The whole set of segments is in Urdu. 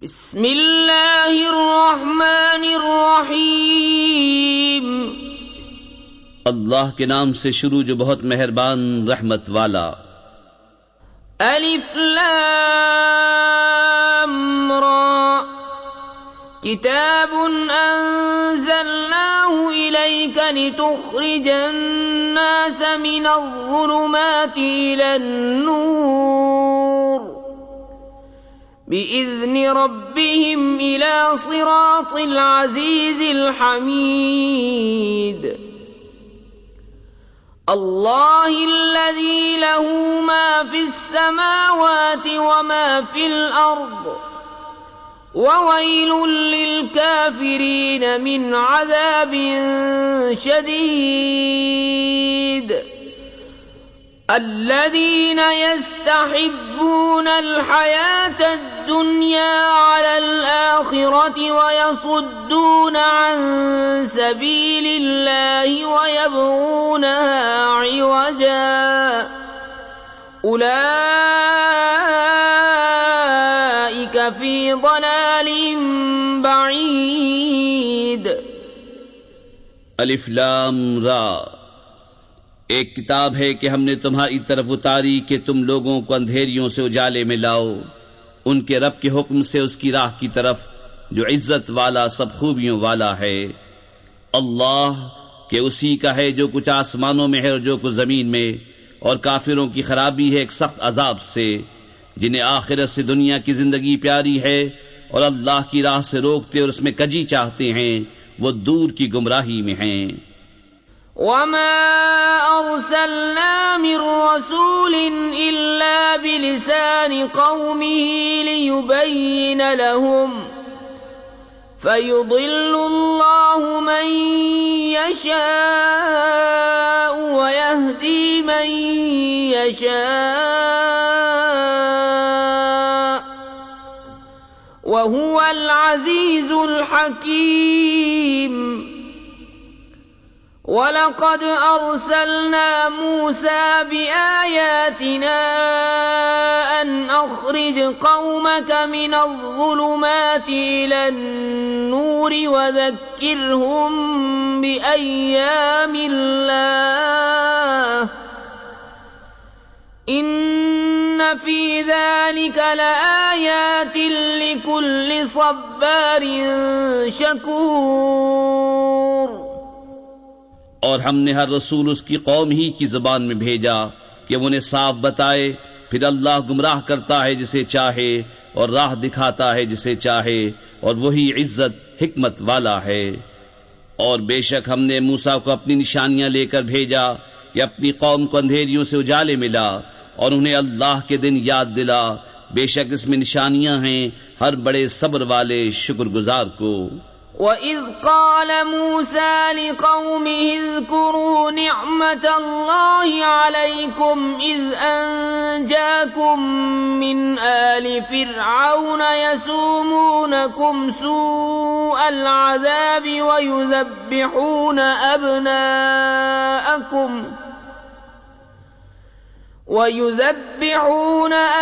بسم اللہ الرحمن الرحیم اللہ کے نام سے شروع جو بہت مہربان رحمت والا۔ الف لام را کتاب انزلناه الیک لتخرج الناس من الظلمات الى النور بإذن ربهم إلى صراط العزيز الحميد الله الذي له ما في السماوات وما في الأرض وويل للكافرين من عذاب شديد الذين يستحبون الحياة الدنيا على الآخرة ويصدون عن سبيل الله ويبغونها عوجا أولئك في ضلال بعيد۔ الف لام را، ایک کتاب ہے کہ ہم نے تمہاری طرف اتاری کہ تم لوگوں کو اندھیریوں سے اجالے میں لاؤ ان کے رب کے حکم سے اس کی راہ کی طرف جو عزت والا سب خوبیوں والا ہے۔ اللہ کہ اسی کا ہے جو کچھ آسمانوں میں ہے اور جو کچھ زمین میں، اور کافروں کی خرابی ہے ایک سخت عذاب سے، جنہیں آخرت سے دنیا کی زندگی پیاری ہے اور اللہ کی راہ سے روکتے اور اس میں کجی چاہتے ہیں، وہ دور کی گمراہی میں ہیں۔ وما أرسلنا من رسول إلا بلسان قومه ليبين لهم فيضل الله من يشاء ويهدي من يشاء وهو العزيز الحكيم۔ وَلَقَدْ أَرْسَلْنَا مُوسَى بِآيَاتِنَا أَنْ أَخْرِجْ قَوْمَكَ مِنَ الظُّلُمَاتِ إِلَى النُّورِ وَذَكِّرْهُم بِأَيَّامِ اللَّهِ إِنَّ فِي ذَلِكَ لَآيَاتٍ لِكُلِّ صَبَّارٍ شَكُورٍ۔ اور ہم نے ہر رسول اس کی قوم ہی کی زبان میں بھیجا کہ وہ انہیں صاف بتائے، پھر اللہ گمراہ کرتا ہے جسے چاہے اور راہ دکھاتا ہے جسے چاہے، اور وہی عزت حکمت والا ہے۔ اور بے شک ہم نے موسیٰ کو اپنی نشانیاں لے کر بھیجا کہ اپنی قوم کو اندھیریوں سے اجالے ملا اور انہیں اللہ کے دن یاد دلا، بے شک اس میں نشانیاں ہیں ہر بڑے صبر والے شکر گزار کو۔ وَإِذْ قَالَ مُوسَى لِقَوْمِهِ اذْكُرُوا نِعْمَةَ اللَّهِ عَلَيْكُمْ إِذْ أَنْجَاكُمْ مِنْ آلِ فِرْعَوْنَ يَسُومُونَكُمْ سُوءَ الْعَذَابِ وَيُذَبِّحُونَ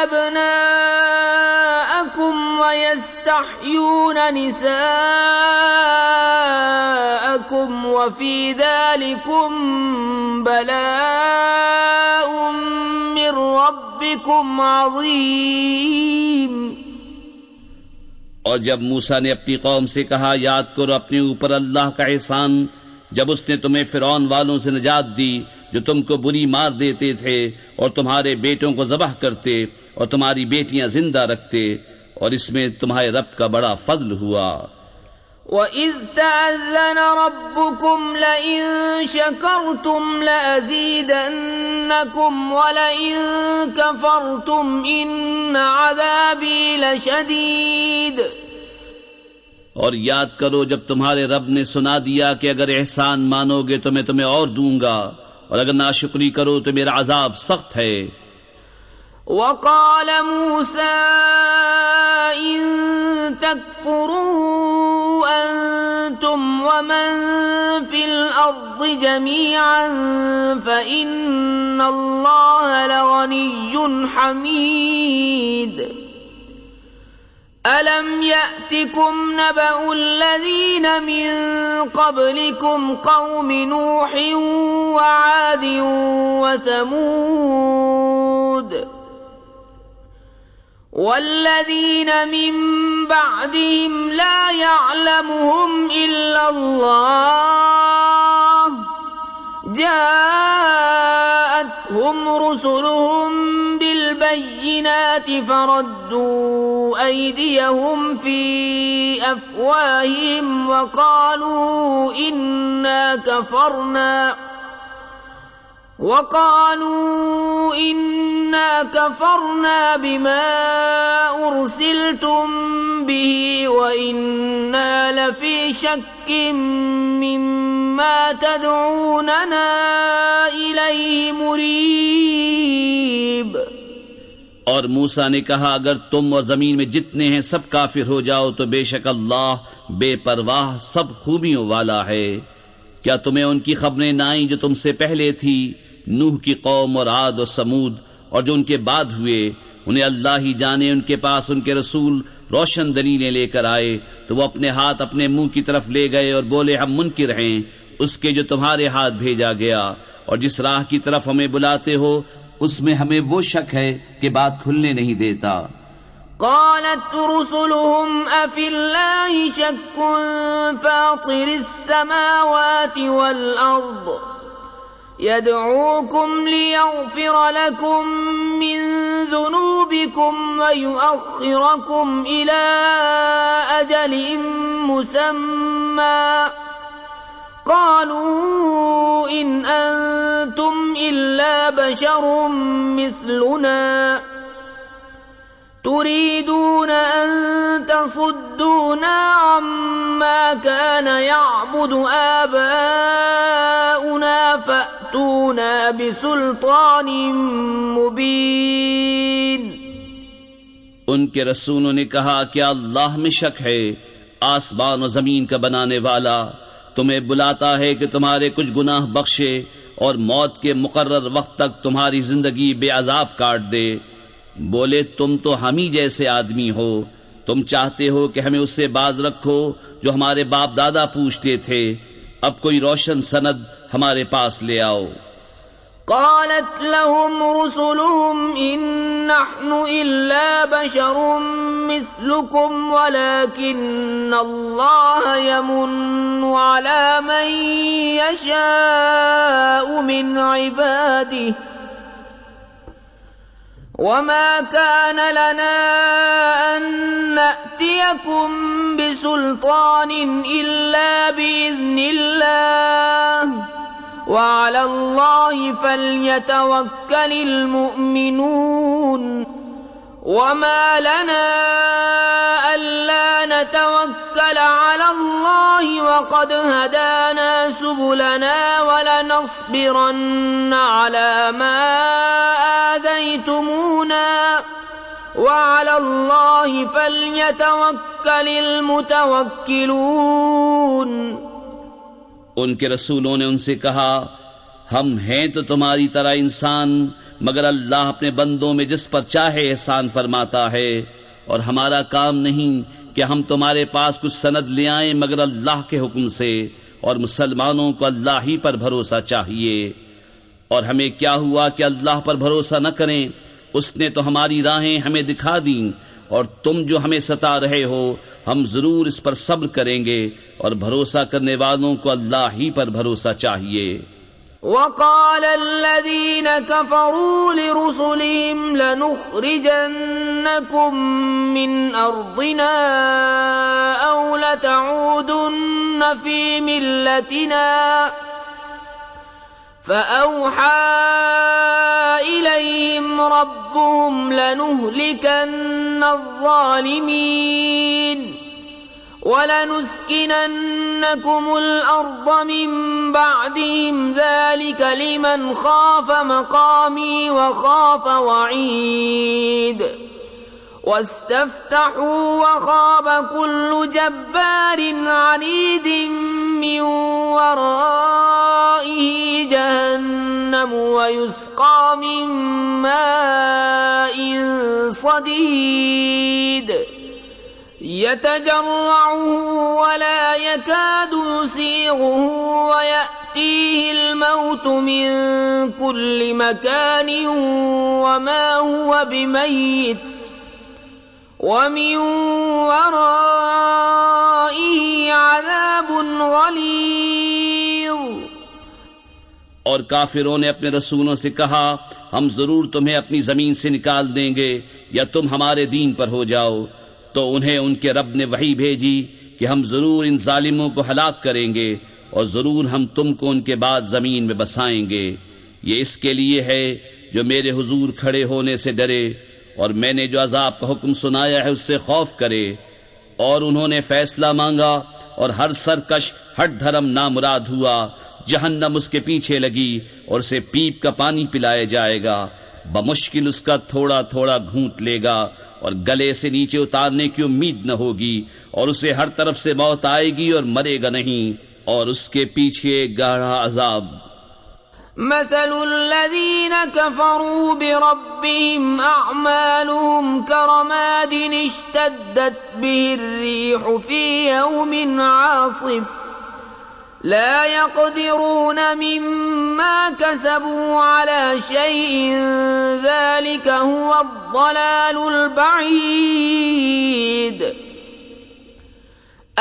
أَبْنَاءَكُمْ وَيَسْتَحْيُونَ نِسَاءَكُمْ وَفِي ذَلِكُمْ بَلَاءٌ مِّن رَّبِّكُمْ عَظِيمٌ۔ اور جب موسیٰ نے اپنی قوم سے کہا، یاد کرو اپنے اوپر اللہ کا احسان جب اس نے تمہیں فرعون والوں سے نجات دی جو تم کو بری مار دیتے تھے اور تمہارے بیٹوں کو ذبح کرتے اور تمہاری بیٹیاں زندہ رکھتے، اور اس میں تمہارے رب کا بڑا فضل ہوا۔ وَإِذْ تَأَذَّنَ رَبُّكُمْ لَئِن شَكَرْتُمْ لَأَزِيدَنَّكُمْ وَلَئِن كَفَرْتُمْ إِنَّ عَذَابِي لَشَدِيدٌ۔ اور یاد کرو جب تمہارے رب نے سنا دیا کہ اگر احسان مانو گے تو میں تمہیں اور دوں گا، اور اگر ناشکری کرو تو میرا عذاب سخت ہے۔ وَقَالَ مُوسَىٰ إِن تَكْفُرُوا أَنتُمْ وَمَن فِي الْأَرْضِ جَمِيعًا فَإِنَّ اللَّهَ لَغَنِيٌّ حَمِيدٌ۔ ألم يأتكم نبأ الذين من قبلكم قوم نوح وعاد وثمود والذين من بعدهم لا يعلمهم إلا الله جاءتهم رسلهم بالبينات فردوا أيديهم في أفواههم وقالوا إنا كفرنا بما أرسلتم به وإنا لفي شك مما تدعوننا إليه مريب۔ اور موسیٰ نے کہا اگر تم اور زمین میں جتنے ہیں سب کافر ہو جاؤ تو بے شک اللہ بے پرواہ سب خوبیوں والا ہے۔ کیا تمہیں ان کی خبریں نہ آئیں جو تم سے پہلے تھی، نوح کی قوم اور عاد اور سمود، اور جو ان کے بعد ہوئے؟ انہیں اللہ ہی جانے، ان کے پاس ان کے رسول روشن دلیلیں لے کر آئے تو وہ اپنے ہاتھ اپنے منہ کی طرف لے گئے اور بولے ہم منکر ہیں اس کے جو تمہارے ہاتھ بھیجا گیا، اور جس راہ کی طرف ہمیں بلاتے ہو اس میں ہمیں وہ شک ہے کہ بات کھلنے نہیں دیتا۔ قالت رسلهم أفي الله شك فاطر السماوات والأرض يدعوكم ليغفر لكم من ذنوبكم ويؤخركم إلى أجل مسمى قالوا إن أنتم إلا بشر مثلنا تريدون أن تصدونا عما كان يعبد آباؤنا فأتونا بسلطان مبين۔ ان کے رسولوں نے کہا کیا اللہ میں شک ہے؟ آسمان و زمین کا بنانے والا تمہیں بلاتا ہے کہ تمہارے کچھ گناہ بخشے اور موت کے مقرر وقت تک تمہاری زندگی بے عذاب کاٹ دے۔ بولے تم تو ہم ہی جیسے آدمی ہو، تم چاہتے ہو کہ ہمیں اس سے باز رکھو جو ہمارے باپ دادا پوچھتے تھے، اب کوئی روشن سند ہمارے پاس لے آؤ۔ قالت لهم رسلهم إن نحن إلا بشر مثلكم ولكن الله يمن على من يشاء من عباده وما كان لنا أن نأتيكم بسلطان إلا بإذن الله وعلى الله فليتوكل المؤمنون وما لنا ألا نتوكل على الله وقد هدانا سبلنا ولنصبرن على ما آذيتمونا وعلى الله فليتوكل المتوكلون۔ ان کے رسولوں نے ان سے کہا ہم ہیں تو تمہاری طرح انسان، مگر اللہ اپنے بندوں میں جس پر چاہے احسان فرماتا ہے، اور ہمارا کام نہیں کہ ہم تمہارے پاس کچھ سند لے آئیں مگر اللہ کے حکم سے، اور مسلمانوں کو اللہ ہی پر بھروسہ چاہیے۔ اور ہمیں کیا ہوا کہ اللہ پر بھروسہ نہ کریں؟ اس نے تو ہماری راہیں ہمیں دکھا دیں، اور تم جو ہمیں ستا رہے ہو ہم ضرور اس پر صبر کریں گے، اور بھروسہ کرنے والوں کو اللہ ہی پر بھروسہ چاہیے۔ وقال الذين كفروا لرسلهم لنخرجنكم من أرضنا أو لتعودن في ملتنا فأوحى إليهم ربهم لنهلكن الظالمين وَلَنُسْكِنَنَّكُمُ الْأَرْضَ مِنْ بَعْدِهِمْ ذَلِكَ لِمَنْ خَافَ مَقَامِي وَخَافَ وَعِيدِ وَاسْتَفْتَحُوا وَخَابَ كُلُّ جَبَّارٍ عَنِيدٍ مِّنْ وَرَائِهِ جَهَنَّمُ وَيُسْقَى مِنْ مَاءٍ صَدِيدٍ يتجرعه ولا يكاد يسيغه ويأتيه الموت من كل مكان وما هو بميت ومن ورائه عذاب غلیظ۔ اور کافروں نے اپنے رسولوں سے کہا ہم ضرور تمہیں اپنی زمین سے نکال دیں گے یا تم ہمارے دین پر ہو جاؤ، تو انہیں ان کے رب نے وحی بھیجی کہ ہم ضرور ان ظالموں کو ہلاک کریں گے اور ضرور ہم تم کو ان کے بعد زمین میں بسائیں گے۔ یہ اس کے لیے ہے جو میرے حضور کھڑے ہونے سے ڈرے اور میں نے جو عذاب کا حکم سنایا ہے اس سے خوف کرے۔ اور انہوں نے فیصلہ مانگا اور ہر سرکش ہٹ دھرم نامراد ہوا، جہنم اس کے پیچھے لگی اور اسے پیپ کا پانی پلایا جائے گا، بمشکل اس کا تھوڑا تھوڑا گھونٹ لے گا اور گلے سے نیچے اتارنے کی امید نہ ہوگی، اور اسے ہر طرف سے موت آئے گی اور مرے گا نہیں، اور اس کے پیچھے گاڑھا عذاب۔ مثل الذين كفروا بربهم أعمالهم كرماد اشتدت به الريح في يوم عاصف لا يقدرون مما كسبوا على شيء ذلك هو الضلال البعيد۔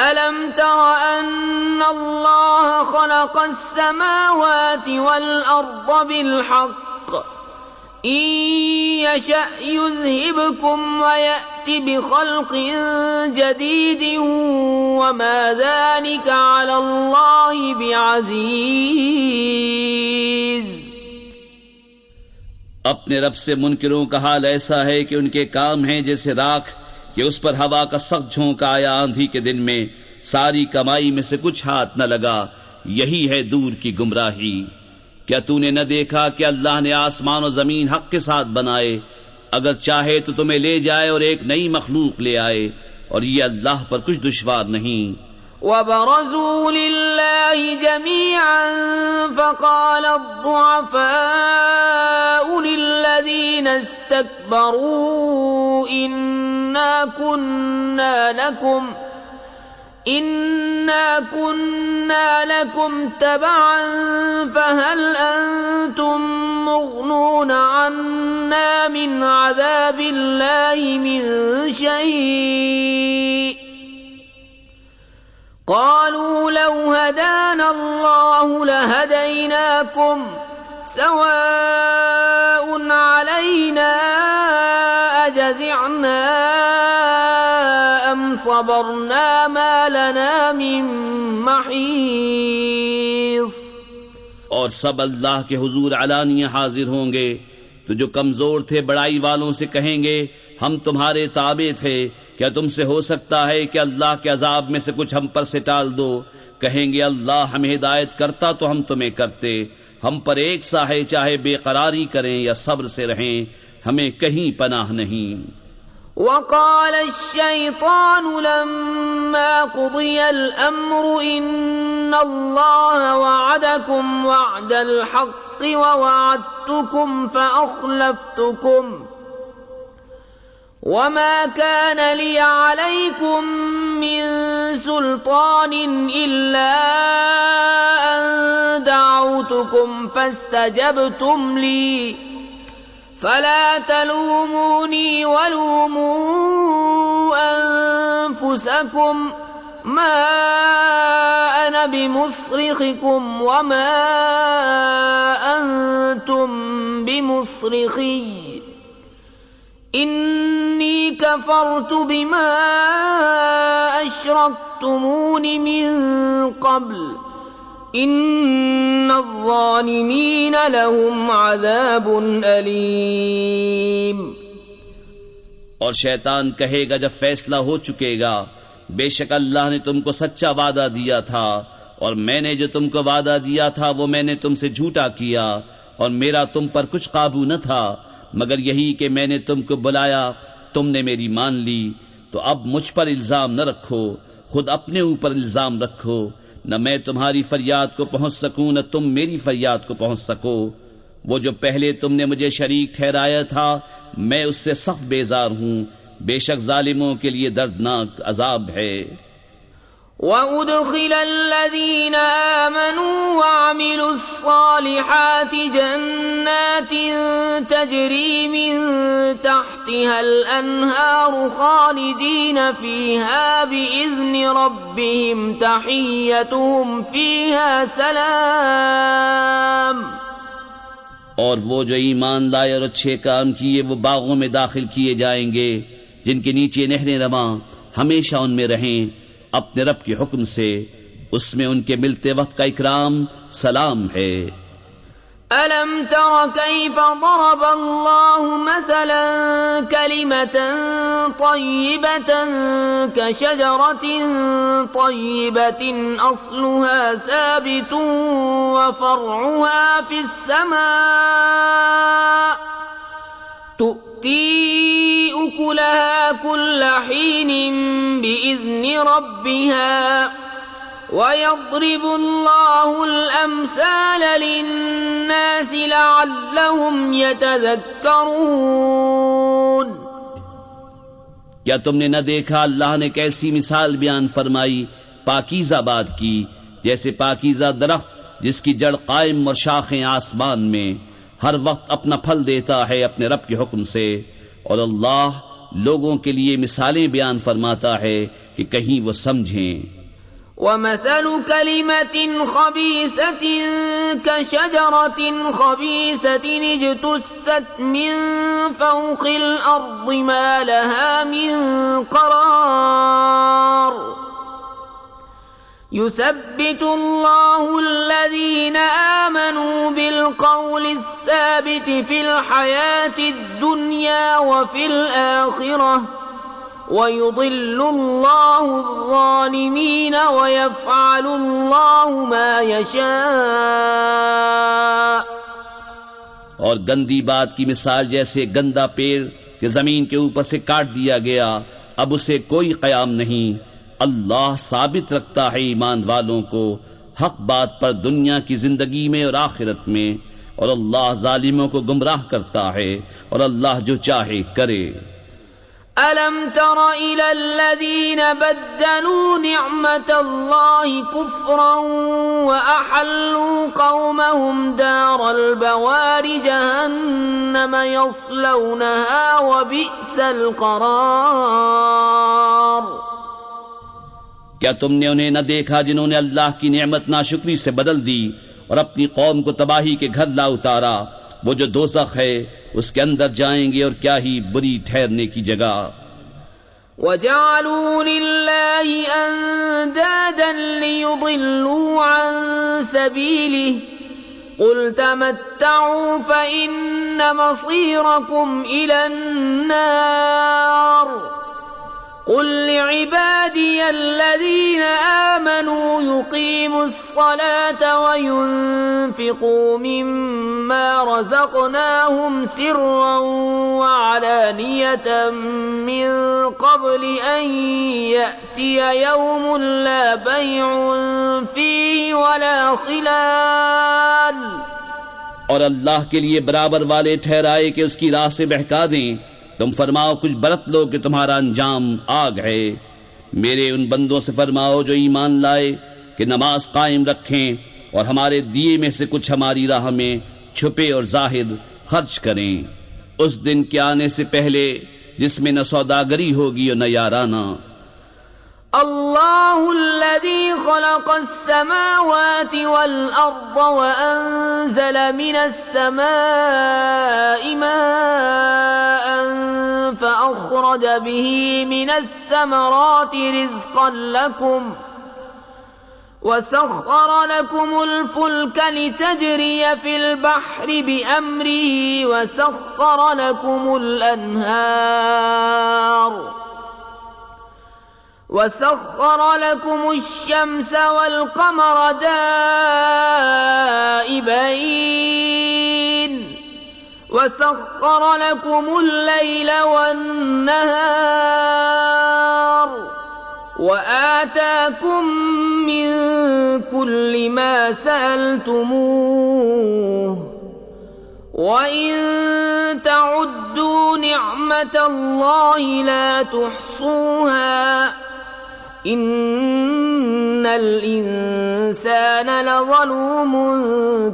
أَلَمْ تَرَ أَنَّ اللَّهَ خَلَقَ السَّمَاوَاتِ وَالْأَرْضَ بِالْحَقِّ إِن يَشَأْ يُذْهِبْكُمْ وَيَأْتِ بِخَلْقٍ جَدِيدٍ وَمَا ذَلِكَ عَلَى اللَّهِ بِعَزِيزٍ۔ اپنے رب سے منکروں کا حال ایسا ہے کہ ان کے کام ہیں جیسے راکھ کہ اس پر ہوا کا سخت جھونکا آیا آندھی کے دن میں، ساری کمائی میں سے کچھ ہاتھ نہ لگا، یہی ہے دور کی گمراہی۔ کیا تو نے نہ دیکھا کہ اللہ نے آسمان و زمین حق کے ساتھ بنائے، اگر چاہے تو تمہیں لے جائے اور ایک نئی مخلوق لے آئے، اور یہ اللہ پر کچھ دشوار نہیں۔ وَبَرَزُوا لِلَّهِ جَمِيعًا فَقَالَ الضُّعَفَاءُ لِلَّذِينَ اسْتَكْبَرُوا إِنَّا كُنَّا لَكُمْ تَبَعًا فَهَلْ أَنْتُمْ مُغْنُونَ عَنَّا مِنْ عَذَابِ اللَّهِ مِنْ شَيْءٍ قالوا لو هدانا الله لهديناكم سواء علينا أجزعنا أم صبرنا ما لنا من محيص۔ اور سب اللہ کے حضور علانیہ حاضر ہوں گے، تو جو کمزور تھے بڑائی والوں سے کہیں گے ہم تمہارے تابع تھے، کیا تم سے ہو سکتا ہے کہ اللہ کے عذاب میں سے کچھ ہم پر سے ٹال دو؟ کہیں گے اللہ ہمیں ہدایت کرتا تو ہم تمہیں کرتے، ہم پر ایک سا ہے چاہے بے قراری کریں یا صبر سے رہیں، ہمیں کہیں پناہ نہیں۔ وقال الشيطان لما قضي الأمر إن الله وعدكم وعد الحق ووعدتكم فأخلفتكم وما كان لي عليكم من سلطان إلا أن دعوتكم فاستجبتم لي فلا تلوموني ولوموا أنفسكم ما أنا بمصرخكم وما أنتم بمصرخي إني كفرت بما أشركتمون من قبل إن الظالمين لهم عذاب أليم۔ اور شیطان کہے گا جب فیصلہ ہو چکے گا بے شک اللہ نے تم کو سچا وعدہ دیا تھا اور میں نے جو تم کو وعدہ دیا تھا وہ میں نے تم سے جھوٹا کیا اور میرا تم پر کچھ قابو نہ تھا مگر یہی کہ میں نے تم کو بلایا تم نے میری مان لی، تو اب مجھ پر الزام نہ رکھو، خود اپنے اوپر الزام رکھو، نہ میں تمہاری فریاد کو پہنچ سکوں نہ تم میری فریاد کو پہنچ سکو۔ وہ جو پہلے تم نے مجھے شریک ٹھہرایا تھا میں اس سے سخت بیزار ہوں، بے شک ظالموں کے لیے دردناک عذاب ہے۔ وَأُدْخِلَ الَّذِينَ آمَنُوا وَعَمِلُوا الصَّالِحَاتِ جَنَّاتٍ تَجْرِي مِن تَحْتِهَا الْأَنْهَارُ خَالِدِينَ فِيهَا بِإِذْنِ رَبِّهِمْ تَحِيَّتُهُمْ فِيهَا سَلَامٌ۔ اور وہ جو ایمان لائے اور اچھے کام کیے وہ باغوں میں داخل کیے جائیں گے جن کے نیچے نہریں رواں، ہمیشہ ان میں رہیں اپنے رب کے حکم سے، اس میں ان کے ملتے وقت کا اکرام سلام ہے۔ أَلَمْ تَرَ كَيْفَ ضَرَبَ اللَّهُ مَثَلًا كَلِمَةً طَيِّبَةً كَشَجَرَةٍ طَيِّبَةٍ أَصْلُهَا ثَابِتٌ وَفَرْعُهَا فِي السَّمَاءِ تُؤْتِي أُكُلَهَا كُلَّ حِينٍ بِإِذْنِ رَبِّهَا وَيَضْرِبُ اللَّهُ الْأَمْثَالَ لِلنَّاسِ لَعَلَّهُمْ يَتَذَكَّرُونَ۔ کیا تم نے نہ دیکھا اللہ نے کیسی مثال بیان فرمائی پاکیزہ بات کی، جیسے پاکیزہ درخت جس کی جڑ قائم اور شاخیں آسمان میں، ہر وقت اپنا پھل دیتا ہے اپنے رب کے حکم سے، اور اللہ لوگوں کے لیے مثالیں بیان فرماتا ہے کہ کہیں وہ سمجھیں۔ وَمَثَلُ كَلِمَةٍ خَبِيثَةٍ كَشَجَرَةٍ خَبِيثَةٍ اجْتُثَّتْ مِنْ فَوْقِ الْأَرْضِ مَا لَهَا مِنْ قَرَارٍ يُثَبِّتُ اللَّهُ الَّذِينَ آمَنُوا بِالْقَوْلِ الثَّابِتِ فِي الْحَيَاةِ الدُّنْيَا وَفِي الْآخِرَةِ وَيُضِلُّ اللَّهُ الظَّالِمِينَ وَيَفْعَلُ اللَّهُ مَا يَشَاءُ۔ اور گندی بات کی مثال جیسے گندا پیڑ کہ زمین کے اوپر سے کاٹ دیا گیا، اب اسے کوئی قیام نہیں۔ اللہ ثابت رکھتا ہے ایمان والوں کو حق بات پر دنیا کی زندگی میں اور آخرت میں، اور اللہ ظالموں کو گمراہ کرتا ہے، اور اللہ جو چاہے کرے۔ أَلَمْ تَرَ إِلَى الَّذِينَ بَدَّلُوا نِعْمَةَ اللَّهِ كُفْرًا وَأَحَلُّوا قَوْمَهُمْ دَارَ الْبَوَارِ جَهَنَّمَ يَصْلَوْنَهَا وَبِئْسَ الْقَرَارُ۔ کیا تم نے انہیں نہ دیکھا جنہوں نے اللہ کی نعمت ناشکری سے بدل دی اور اپنی قوم کو تباہی کے گھر لا اتارا؟ وہ جو دوزخ ہے اس کے اندر جائیں گے، اور کیا ہی بری ٹھہرنے کی جگہ۔ وَجَعَلُوا لِلَّهِ أَندَادًا لِيُضِلُّوا عَن سَبِيلِهِ قُلْ تَمَتَّعُوا فَإِنَّ مَصِيرَكُمْ إِلَى النَّارِ قُلْ لِعِبَادِيَ الَّذِينَ آمَنُوا يُقِيمُوا الصَّلَاةَ وَيُنْفِقُوا مِمَّا رَزَقْنَاهُمْ سِرًّا وَعَلَانِيَةً مِّن قَبْلِ أَن يَأْتِيَ يَوْمٌ لَّا بَيْعٌ فِيهِ وَلَا خِلَالٌ۔ اور اللہ کے لیے برابر والے ٹھہرائے کہ اس کی راہ سے بہکا دیں، تم فرماؤ کچھ برت لو کہ تمہارا انجام آگ ہے۔ میرے ان بندوں سے فرماؤ جو ایمان لائے کہ نماز قائم رکھیں اور ہمارے دیے میں سے کچھ ہماری راہ میں چھپے اور ظاہر خرچ کریں، اس دن کے آنے سے پہلے جس میں نہ سوداگری ہوگی اور نہ یارانہ۔ اللہ الذي خلق السماوات والأرض وأنزل من السماء ماء فأخرج به من الثمرات رزقا لكم وسخر لكم الفلك لتجري في البحر بأمره وسخر لكم الأنهار وسخر لكم الشمس والقمر دائبين وسخر لكم الليل والنهار وآتاكم من كل ما سألتموه وَإِن تَعُدُّوا نِعْمَةَ اللَّهِ لَا تُحْصُوهَا إِنَّ الْإِنسَانَ لَظَلُومٌ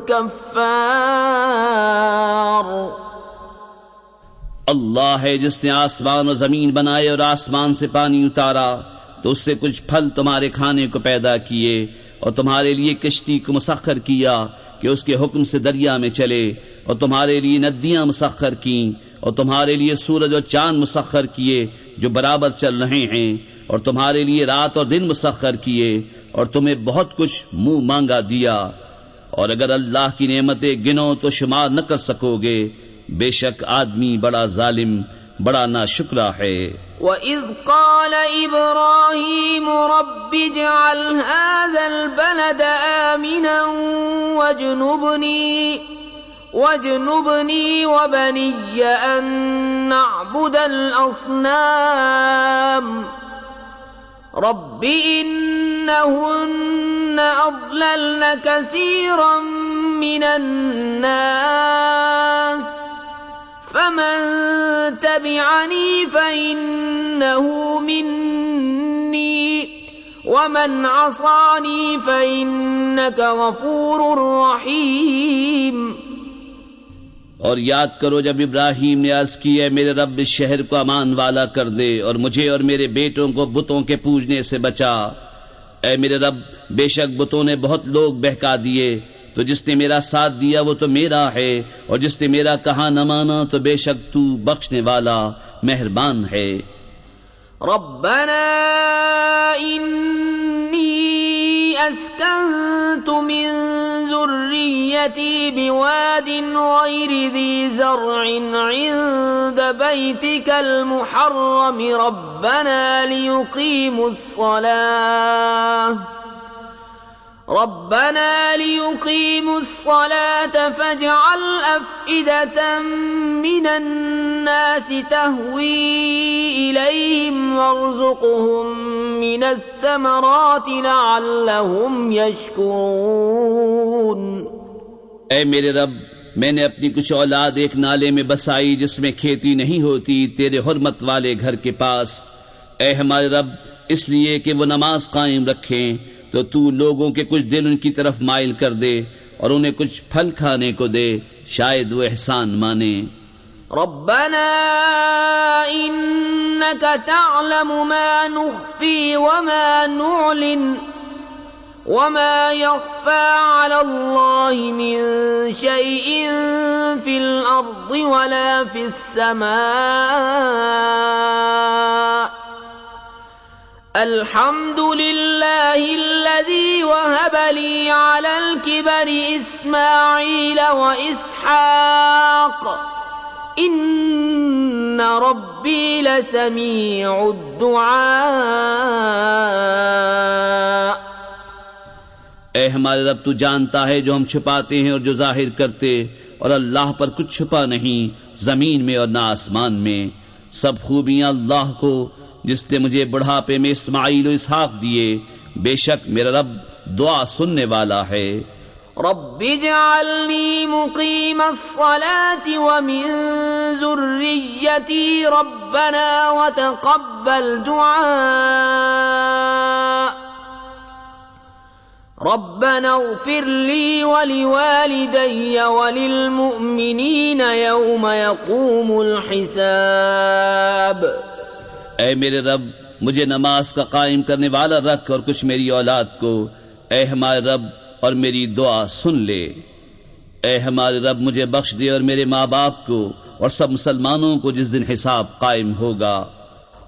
كَفَّارٌ۔ اللہ ہے جس نے آسمان و زمین بنائے اور آسمان سے پانی اتارا تو اس سے کچھ پھل تمہارے کھانے کو پیدا کیے، اور تمہارے لیے کشتی کو مسخر کیا کہ اس کے حکم سے دریا میں چلے، اور تمہارے لیے ندیاں مسخر کیں، اور تمہارے لیے سورج اور چاند مسخر کیے جو برابر چل رہے ہیں، اور تمہارے لیے رات اور دن مسخر کیے، اور تمہیں بہت کچھ منہ مانگا دیا، اور اگر اللہ کی نعمتیں گنو تو شمار نہ کر سکو گے، بے شک آدمی بڑا ظالم، بڑا ناشکرا ہے۔ وَإِذْ قَالَ إِبْرَاهِيمُ رَبِّ اجْعَلْ هَذَا الْبَلَدَ آمِنًا وَاجْنُبْنِي وَبَنِيَّ أَن نَّعْبُدَ الْأَصْنَامَ رَبِّ إِنَّهُنَّ أَضْلَلْنَ كَثِيرًا مِّنَ النَّاسِ فَمَن تَبِعَنِي فَإِنَّهُ مِنِّي وَمَنْ عَصَانِي فَإِنَّكَ غَفُورٌ رَّحِيمٌ۔ اور یاد کرو جب ابراہیم نے عرض کی، اے میرے رب اس شہر کو امان والا کر دے اور مجھے اور میرے بیٹوں کو بتوں کے پوجنے سے بچا۔ اے میرے رب بے شک بتوں نے بہت لوگ بہکا دیے، تو جس نے میرا ساتھ دیا وہ تو میرا ہے، اور جس نے میرا کہا نہ مانا تو بے شک تو بخشنے والا مہربان ہے۔ ربنا انی اسکنت من ذریتی بواد غیر ذی زرع عند بیتک المحرم ربنا لیقیموا الصلاة فاجعل أفئدة من الناس تهوي إليهم وارزقهم من الثمرات لعلهم يشكرون۔ اے میرے رب میں نے اپنی کچھ اولاد ایک نالے میں بسائی جس میں کھیتی نہیں ہوتی تیرے حرمت والے گھر کے پاس۔ اے ہمارے رب اس لیے کہ وہ نماز قائم رکھیں تو تو لوگوں کے کچھ دل ان کی طرف مائل کر دے اور انہیں کچھ پھل کھانے کو دے، شاید وہ احسان مانے۔ ربنا انك تعلم ما نخفي وما نعلن وما يخفى على الله من شيء في الأرض ولا في السماء الحمد لله الذي وهب لي على الكبر إسماعيل وإسحاق إن ربي لسميع الدعاء۔ اے ہمارے رب تو جانتا ہے جو ہم چھپاتے ہیں اور جو ظاہر کرتے، اور اللہ پر کچھ چھپا نہیں زمین میں اور نہ آسمان میں۔ سب خوبیاں اللہ کو جس نے مجھے بڑھاپے میں اسماعیل و اسحاق دیے، بے شک میرا رب دعا سننے والا ہے۔ رب اجعلنی مقیم الصلاة ومن ذریتی ربنا وتقبل دعاء ربنا اغفر لي ولوالدي وللمؤمنين يوم يقوم الحساب۔ اے میرے رب مجھے نماز کا قائم کرنے والا رکھ اور کچھ میری اولاد کو۔ اے ہمارے رب اور میری دعا سن لے۔ اے ہمارے رب مجھے بخش دے اور میرے ماں باپ کو اور سب مسلمانوں کو جس دن حساب قائم ہوگا۔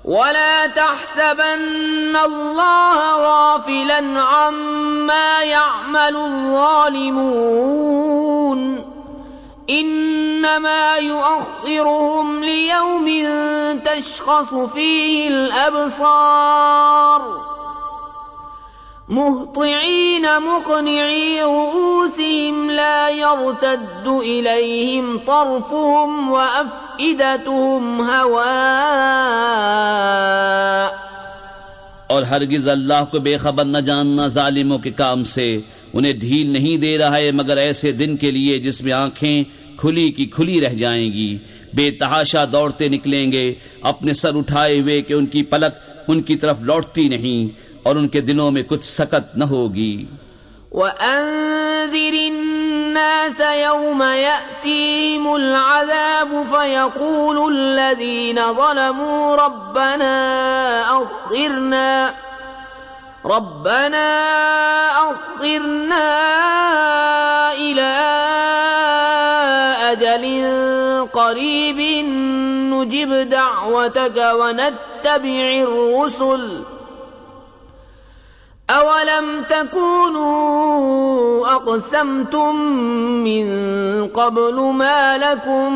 ولا تحسبن الله غافلا عما يعمل الظالمون انما يؤخرهم ليوم تشخص فيه الابصار مهطعين مقنعي رؤوسهم لا يرتد اليهم طرفهم وافئدتهم هواء۔ اور ہرگز اللہ کو بے خبر نہ جاننا ظالموں کے کام سے، انہیں ڈھیل نہیں دے رہا ہے مگر ایسے دن کے لیے جس میں آنکھیں کھلی کی کھلی رہ جائیں گی، بے تحاشا دوڑتے نکلیں گے اپنے سر اٹھائے ہوئے کہ ان کی پلک ان کی طرف لوٹتی نہیں اور ان کے دلوں میں کچھ سکت نہ ہوگی۔ وَأَنذِرِ النَّاسَ يَوْمَ يَأْتِيهِمُ الْعَذَابُ فَيَقُولُ الَّذِينَ ظَلَمُوا رَبَّنَا أَخِّرْنَا إِلَىٰ أَجَلٍ قَرِيبٍ نُجِبْ دَعْوَتَكَ وَنَتَّبِعِ الرُّسُلَ أَوَلَمْ تَكُونُوا أَقْسَمْتُم مِّن قَبْلُ مَا لَكُم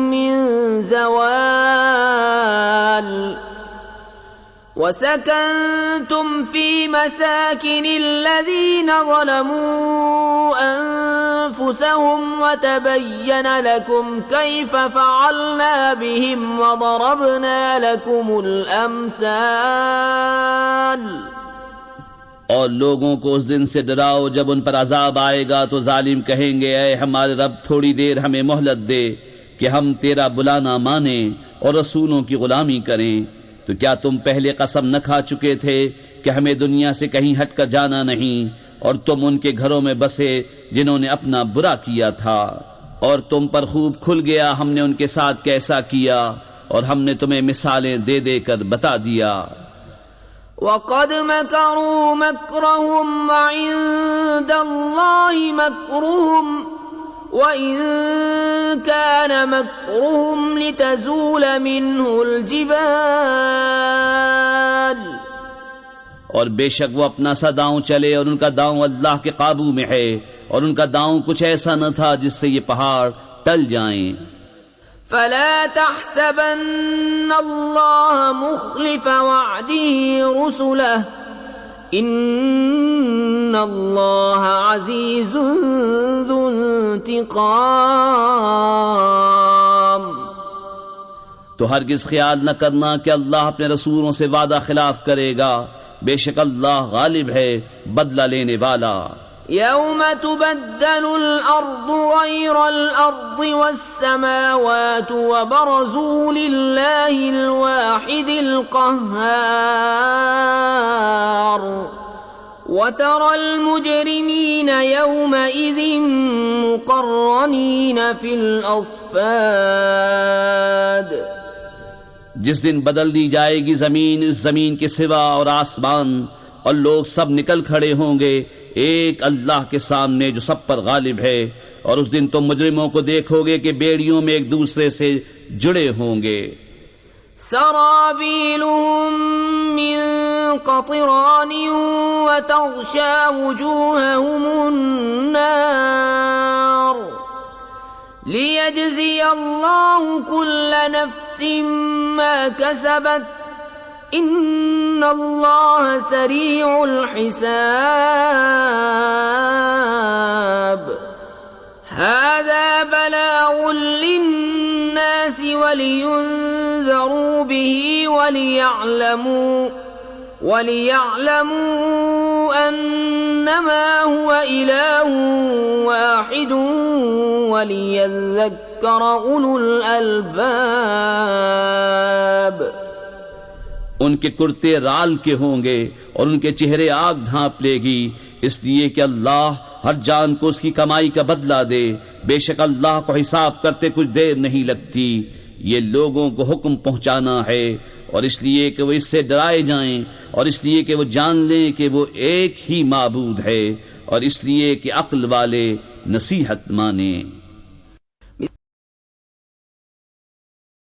مِّن زَوَالٍ وَسَكَنتُمْ فِي مَسَاكِنِ الَّذِينَ ظَلَمُوا أَنفُسَهُمْ وَتَبَيَّنَ لَكُمْ كَيْفَ فَعَلْنَا بِهِمْ وَضَرَبْنَا لَكُمُ الْأَمْثَالَ۔ اور لوگوں کو اس دن سے ڈراؤ جب ان پر عذاب آئے گا تو ظالم کہیں گے اے ہمارے رب تھوڑی دیر ہمیں مہلت دے کہ ہم تیرا بلانا مانیں اور رسولوں کی غلامی کریں۔ تو کیا تم پہلے قسم نہ کھا چکے تھے کہ ہمیں دنیا سے کہیں ہٹ کر جانا نہیں، اور تم ان کے گھروں میں بسے جنہوں نے اپنا برا کیا تھا، اور تم پر خوب کھل گیا ہم نے ان کے ساتھ کیسا کیا، اور ہم نے تمہیں مثالیں دے دے کر بتا دیا۔ وَقَدْ مَكَرُوا مَكْرَهُمْ وَعِندَ اللَّهِ مَكْرُهُمْ وَإِن كَانَ مَكْرُهُمْ لِتَزُولَ مِنْهُ الْجِبَالُ۔ اور بے شک وہ اپنا سا داؤں چلے اور ان کا داؤں اللہ کے قابو میں ہے، اور ان کا داؤں کچھ ایسا نہ تھا جس سے یہ پہاڑ ٹل جائیں۔ فَلَا تَحْسَبَنَّ اللَّهَ مُخْلِفَ وَعْدِهِ رُسُلَهُ إِنَّ اللَّهَ عَزِيزٌ ذُو انتقام۔ تو ہرگز خیال نہ کرنا کہ اللہ اپنے رسولوں سے وعدہ خلاف کرے گا، بے شک اللہ غالب ہے، بدلہ لینے والا۔ يَوْمَ تُبَدَّلُ الْأَرْضُ غَيْرَ الْأَرْضِ وَالسَّمَاوَاتُ وَبَرَزُوا لِلَّهِ الْوَاحِدِ الْقَهَّارِ وَتَرَى الْمُجْرِمِينَ يَوْمَئِذٍ مُقَرَّنِينَ فِي الْأَصْفَادِ۔ جس دن بدل دی جائے گی زمین اس زمین کے سوا اور آسمان، اور لوگ سب نکل کھڑے ہوں گے ایک اللہ کے سامنے جو سب پر غالب ہے، اور اس دن تم مجرموں کو دیکھو گے کہ بیڑیوں میں ایک دوسرے سے جڑے ہوں گے۔ سرابیلهم من قطران وتغشى وجوههم النار ليجزي الله كل نفس ما كسبت إن الله سريع الحساب۔ هذا بلاغ للناس ولينذروا به وليعلموا أنما هو إله واحد وليذكر أولو الألباب۔ ان کے کرتے رال کے ہوں گے اور ان کے چہرے آگ ڈھانپ لے گی، اس لیے کہ اللہ ہر جان کو اس کی کمائی کا بدلہ دے، بے شک اللہ کو حساب کرتے کچھ دیر نہیں لگتی۔ یہ لوگوں کو حکم پہنچانا ہے، اور اس لیے کہ وہ اس سے ڈرائے جائیں، اور اس لیے کہ وہ جان لیں کہ وہ ایک ہی معبود ہے، اور اس لیے کہ عقل والے نصیحت مانیں۔